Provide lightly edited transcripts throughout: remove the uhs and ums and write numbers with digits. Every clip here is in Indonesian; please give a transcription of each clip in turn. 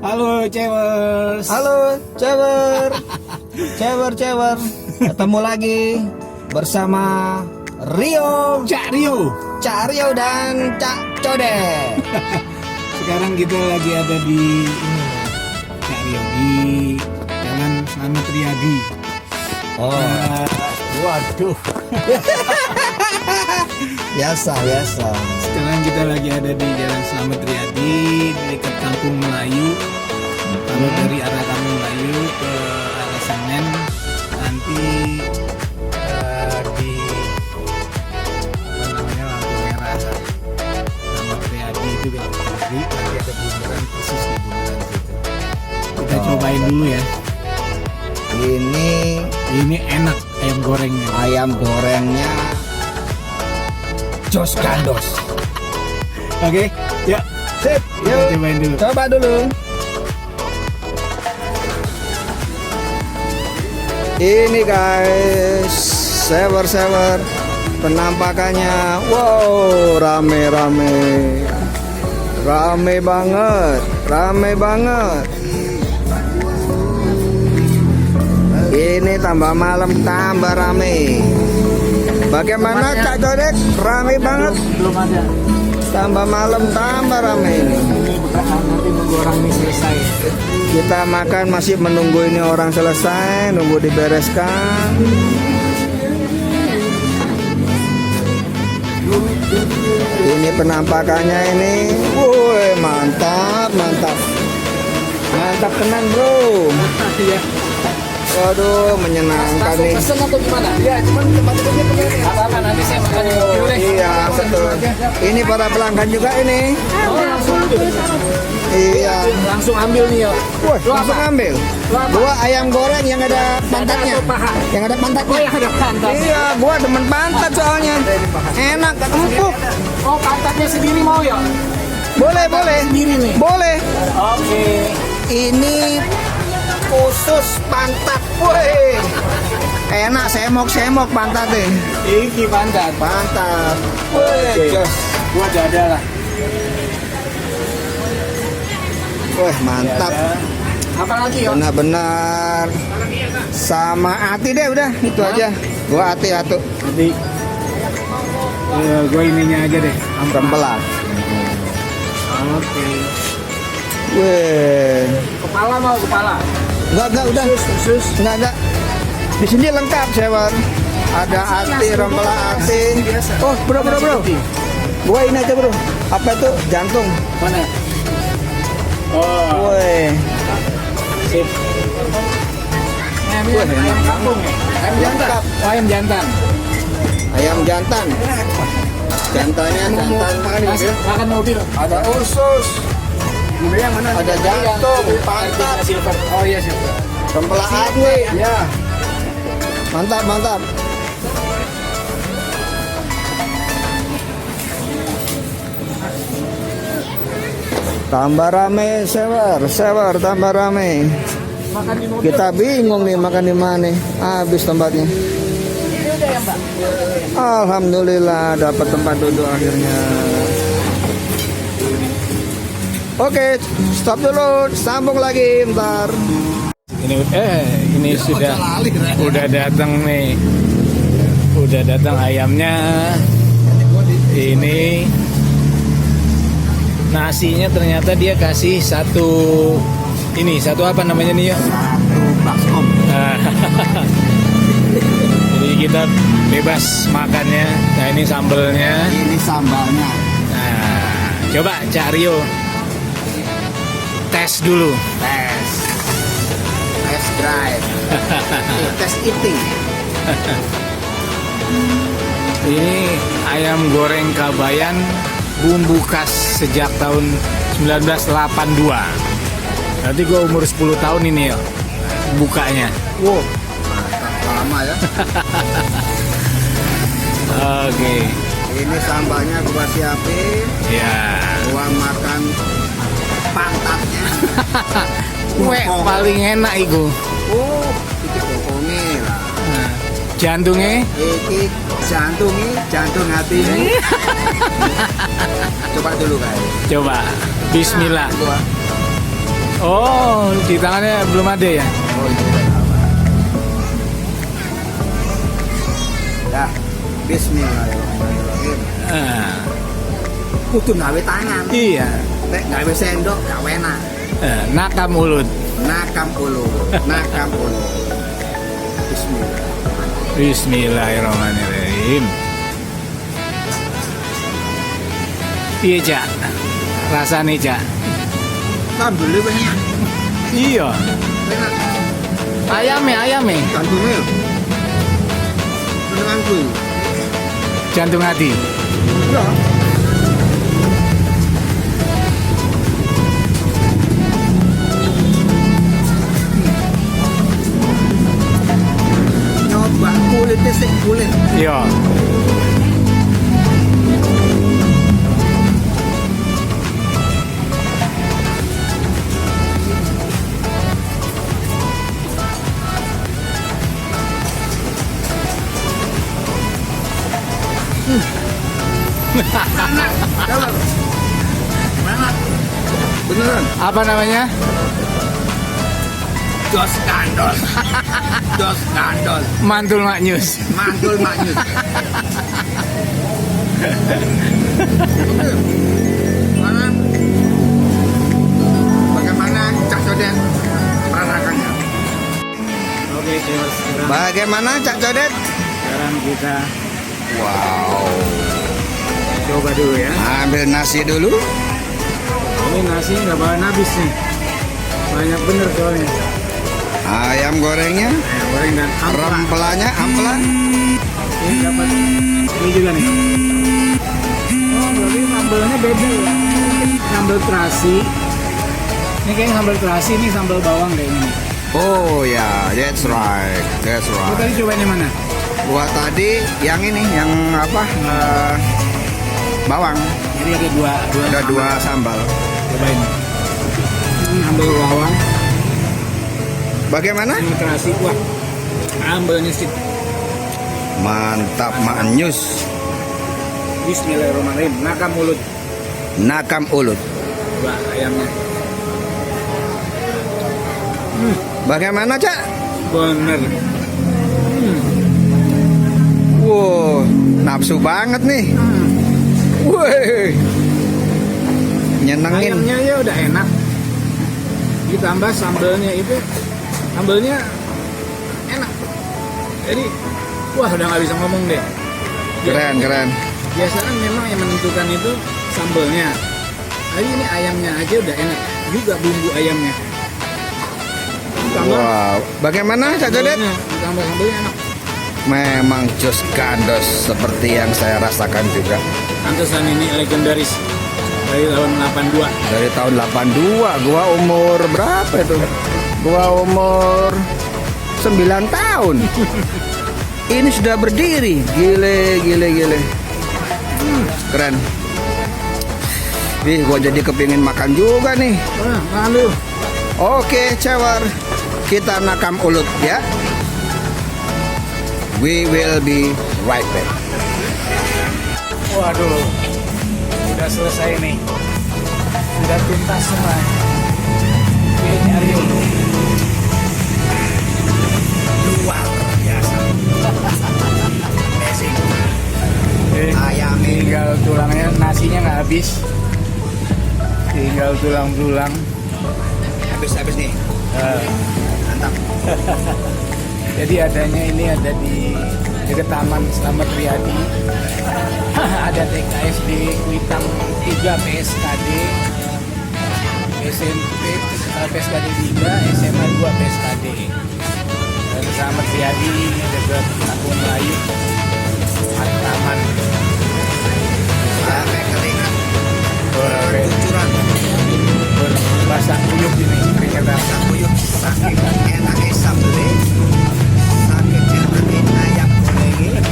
Halo Cewers. Halo Cewer. Cewer. Ketemu lagi bersama Rio, Cak Rio. Cak Rio dan Cak Code. Sekarang kita lagi ada di ini, Cak Rio, di Jalan Slamet Riyadi. Oh, Waduh. biasa. Sekarang kita lagi ada di Jalan Slamet Riyadi, di dekat Kampung Melayu. Kalau dari arah Kampung Melayu ke arah Senen, nanti di apa namanya, lampu merah Slamet Riyadi itu belok kiri, nanti ada bundaran, persis di bundaran situ. Kita cobain dulu ya. Ini Enak ayam gorengnya. ayam gorengnya Jos Gandos. Oke, ya. Sip, Kita yuk cobain dulu. coba dulu. Ini guys, sewer penampakannya. Wow, rame banget. Ini tambah malam tambah rame. Bagaimana Cak Codek? Rame banget. Belum ada. Tambah malam tambah rame ini. Ini bekas nanti nunggu orang ini selesai. Kita makan masih menunggu ini orang selesai, nunggu dibereskan. Ini penampakannya ini. Woi, mantap. Mantap tenan, Bro. Iya. Waduh, menyenangkan nih. Pesen atau gimana? Iya, cuman tempat itu apa nanti saya makan di mobil deh. Iya, betul. Ini para pelanggan juga ini. Oh, langsung ambil. Iya. Langsung ambil nih ya. Wah, langsung ambil. Gua ayam goreng yang ada pantatnya. Yang ada pantatnya. Oh, yang ada pantat. Iya, gua demen pantat soalnya. Enak, empuk. Oh, pantatnya sendiri mau ya? Boleh. Sendiri nih. Boleh. Oke. Ini khusus pantat. Woi. Enak, semok pantatnya. Ini pantat. Pantat. Oke. Woi, jos. Gua dada lah. Wah, mantap. Apa lagi ya? Benar-benar. Sama hati deh udah, itu aja. Gua hati atuh. Nanti gue ininya aja deh. Rempelan. Oke. Weh. Kepala mau kepala. Enggak udah. Sus. Enggak. Di sini lengkap, Sewan. Ada hati, rempela hati. Oh, bro. Gua ini aja, Bro. Apa itu? Jantung. Mana? Oh. Woi. Sip. Ayam kampung ya? Ayam jantan. Lengkap. Oh, ayam jantan. Ayam jantan. Jantannya jantan. Makan mobil. Ada usus. Yang mana? Ada jantung, pantat, Silver. Oh iya silver. rempela hati. Ya. Mantap. Tambah rame, sewer tambah rame. Makan di mobil. Kita bingung nih makan di mana. Habis tempatnya. Ini udah ya Mbak. Alhamdulillah dapat tempat duduk akhirnya. Oke, stop dulu, sambung lagi ntar. Ini udah datang nih. Udah datang ayamnya. Ini nasinya ternyata dia kasih satu apa namanya nih ya? Baskom. Jadi kita bebas makannya. Nah ini sambelnya. Ini sambalnya. Nah, coba Cak Rio tes dulu. Test drive. Test eating. Ini ayam goreng Kabayan bumbu khas sejak tahun 1982. Nanti gue umur 10 tahun ini ya bukanya. Wow, mantap lama ya. Oke. Ini sambalnya gua siapin. Ya. Gua makan pantatnya. Kue paling enak itu. Oh, iki pokoknya lah. Nah, jantungnya Iki jantung hati ini. Coba dulu guys. coba. Bismillah. Gua Oh, di tangannya belum ada ya? Oh, ini udah lama. Ya, Bismillahirrahmanirrahim. Ah, Kudu gawe tangan. iya. Nek gawe sendok gak enak. Nakam ulut. Nakam ulu. Nakam ulu. Bismillah. Bismillahirrahmanirrahim. Iya, Cak. Rasanya, Cak. Sambelnya enak. Iya. Enak. Ayame. Jantungnya. Menenganku. Jantung hati. Ya. Nyoba kulitnya sih kulit. Iya. Coba. Enak. Beneran. Apa namanya? Jos kandol. Jos kandol. Mantul Maknyus. Mantul maknyus. Mana? Bagaimana Cak Codet merasakannya? Oke, sekarang Bagaimana Cak Codet? kita Wow. coba dulu ya. Ambil nasi dulu. Ini nasi nggak bakalan habis nih. Banyak bener soalnya. Ayam gorengnya, Ayam goreng dan ampela. rempelannya, ampelan. Ini dapat ini juga nih. Oh, berarti sambelnya beda ya. Mungkin sambal terasi. Ini kayaknya sambal terasi, ini sambal bawang kayaknya nih. Oh ya, that's right, that's Lu right. tadi cobain yang mana? Gua tadi yang ini, yang apa? Bawang. Jadi ada dua Ada dua sambal. Cobain. Sambal bawang, Bagaimana? ini terasi. Wah, sambalnya sih. Mantap, maknyus. Bismillahirrahmanirrahim. Nakam mulut. Nakam ulut. Coba ayamnya. Bagaimana, Cak? Bener. Wow, nafsu banget nih. Woi, nyenengin. Ayamnya ya udah enak. Ditambah sambelnya itu, sambelnya enak. Jadi, wah udah nggak bisa ngomong deh. Keren, keren. Biasanya memang yang menentukan itu sambelnya. Tapi ini ayamnya aja udah enak. Juga bumbu ayamnya. Ditambah Wow, bagaimana, Cak Codet? sambelnya, ditambah sambelnya enak. Memang jos gandos seperti yang saya rasakan juga. Pantesan ini legendaris dari tahun 82. Dari tahun 82, gua umur berapa itu? Gua umur 9 tahun. Ini sudah berdiri. Gile. Keren. Ih, gua jadi kepingin makan juga nih. Wah, lalu Oke, cewar. Kita nakam ulut ya. We will be right back. waduh, udah selesai nih, udah tuntas semua. Oke, nyari Luar biasa. Amazing. Ayam ini. tinggal tulangnya, nasinya nggak habis, tinggal tulang-tulang. Habis nih. Mantap. Jadi adanya ini ada di dekat Taman Slamet Riyadi. Ada TKSD Kuitang 3 PSKD, SMP PSKD 3, SMA 2 PSKD. Dan Slamet Riyadi dekat Kampung Melayu, Taman. Sampai keringat. Boleh Kucuran. basah kuyup ini keringetan. Kuyuk saking enaknya sambelnya. Saking enaknya ayam gorengnya.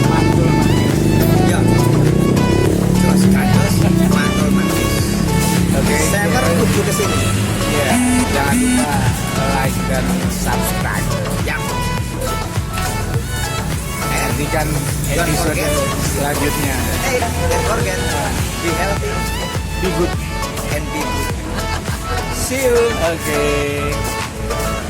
Mantul manis. Ya. Jos gandos, mantul manis. Oke. Sever kudu kesini. Ya, jangan lupa like dan subscribe. Yang Nantikan episode forget. selanjutnya. Hey, don't forget, be healthy. Be good. See you. Oke.